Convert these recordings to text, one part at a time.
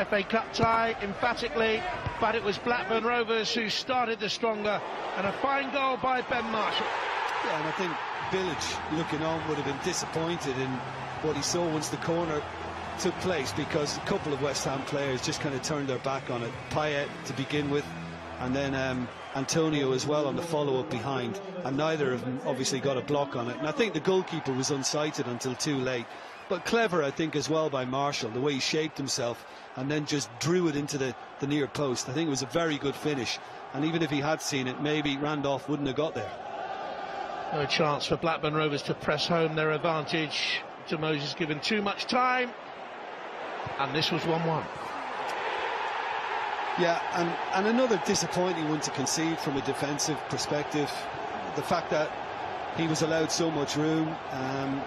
FA Cup tie emphatically, but it was Blackburn Rovers who started the stronger, and a fine goal by Ben Marshall. Yeah, and I think Bilic, looking on, would have been disappointed in what he saw once the corner took place, because a couple of West Ham players just kind of turned their back on it. Payet to begin with, and then Antonio as well on the follow-up behind, and neither of them obviously got a block on it. And I think the goalkeeper was unsighted until too late. But clever, I think, as well by Marshall, the way he shaped himself and then just drew it into the near post. I think it was a very good finish, and even if he had seen it, maybe Randolph wouldn't have got there. No chance for Blackburn Rovers to press home their advantage. To Moses given too much time, and this was 1-1. Yeah, and another disappointing one to concede from a defensive perspective. The fact that he was allowed so much room,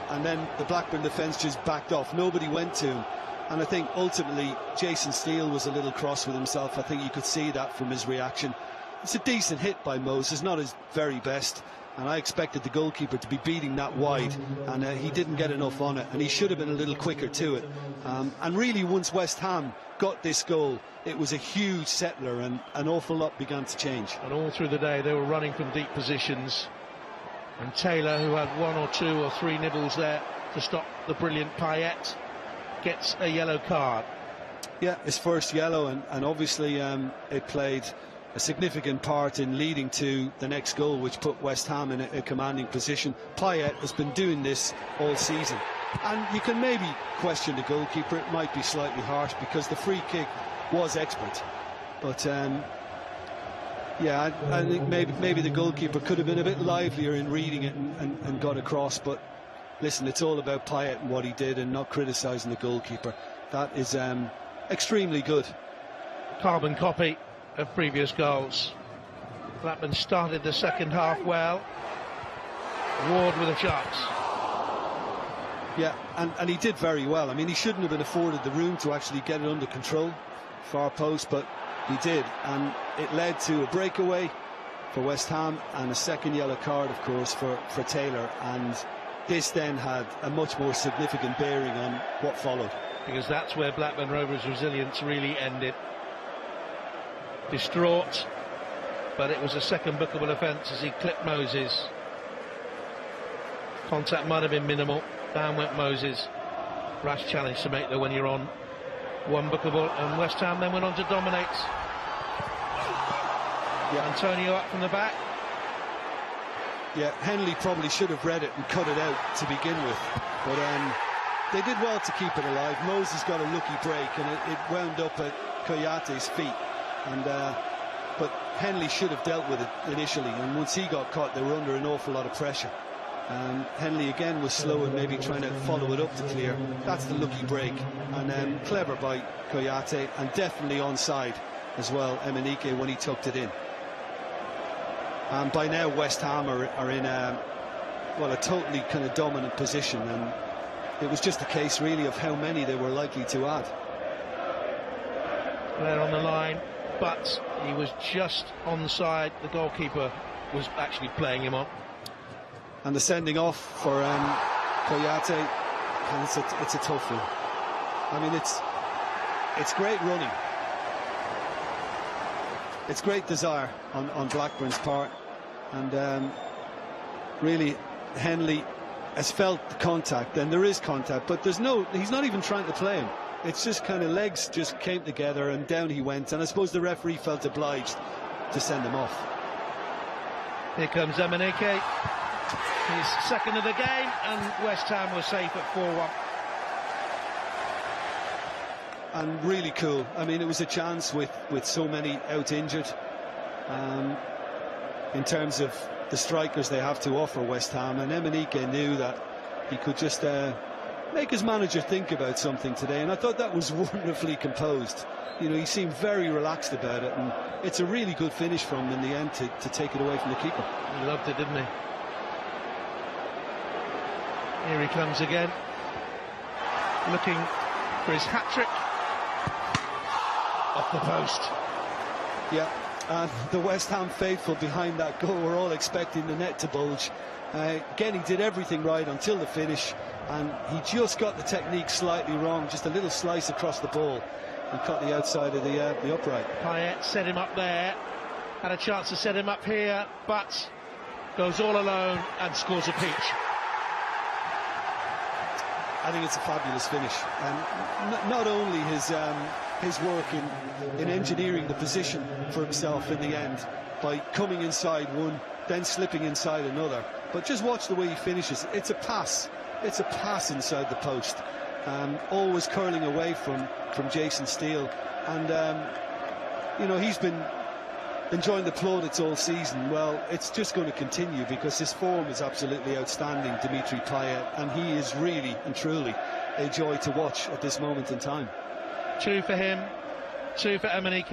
and then the Blackburn defence just backed off. Nobody went to him, and I think ultimately Jason Steele was a little cross with himself. I think you could see that from his reaction. It's a decent hit by Moses, not his very best, and I expected the goalkeeper to be beating that wide, and he didn't get enough on it, and he should have been a little quicker to it. And really, once West Ham got this goal, it was a huge settler, and an awful lot began to change. And all through the day they were running from deep positions, and Taylor, who had 1 or 2 or 3 nibbles there to stop the brilliant Payet, gets a yellow card. Yeah, his first yellow, and obviously it played a significant part in leading to the next goal, which put West Ham in a commanding position. Payet has been doing this all season, and you can maybe question the goalkeeper. It might be slightly harsh because the free kick was expert, but yeah, I think maybe the goalkeeper could have been a bit livelier in reading it and got across. But listen, it's all about Payet and what he did, and not criticising the goalkeeper. That is extremely good. Carbon copy of previous goals. Blackburn started the second half well. Ward with a chance. Yeah, and he did very well. I mean, he shouldn't have been afforded the room to actually get it under control, far post, but he did, and it led to a breakaway for West Ham and a second yellow card, of course, for Taylor, and this then had a much more significant bearing on what followed. Because that's where Blackburn Rovers' resilience really ended. Distraught, but it was a second bookable offence as he clipped Moses. Contact might have been minimal. Down went Moses. Rash challenge to make though when you're on one bookable, and West Ham then went on to dominate. Yeah. Antonio up from the back. Yeah, Henley probably should have read it and cut it out to begin with, but they did well to keep it alive. Moses got a lucky break, and it wound up at Koyate's feet. And but Henley should have dealt with it initially, and once he got caught, they were under an awful lot of pressure. Henley again was slow and maybe trying to follow it up to clear. That's the lucky break, and clever by Koyate, and definitely onside as well, Emenike, when he tucked it in. And by now West Ham are in a totally kind of dominant position, and it was just a case really of how many they were likely to add. There on the line, but he was just onside. The goalkeeper was actually playing him on. And the sending off for Koyate, and it's a tough one. I mean, it's great running. It's great desire on Blackburn's part, and really Henley has felt the contact, and there is contact, but he's not even trying to play him. It's just kind of legs just came together and down he went, and I suppose the referee felt obliged to send him off. Here comes Emenike, his second of the game, and West Ham was safe at 4-1. And really cool. I mean, it was a chance with so many out injured, in terms of the strikers they have to offer West Ham, and Emenike knew that he could just make his manager think about something today, and I thought that was wonderfully composed. You know, he seemed very relaxed about it, and it's a really good finish from him in the end to take it away from the keeper. He loved it, didn't he? Here he comes again, looking for his hat-trick. Off the post. Yeah, and the West Ham faithful behind that goal were all expecting the net to bulge. Again, he did everything right until the finish, and he just got the technique slightly wrong, just a little slice across the ball. He cut the outside of the upright. Payet set him up there, had a chance to set him up here, but goes all alone and scores a peach. I think it's a fabulous finish, and not only his work in engineering the position for himself in the end by coming inside one, then slipping inside another, but just watch the way he finishes. It's a pass inside the post, always curling away from Jason Steele, and you know, he's been enjoying the plaudits all season. Well, it's just going to continue because his form is absolutely outstanding, Dimitri Payet, and he is really and truly a joy to watch at this moment in time. 2 for him, 2 for Emini.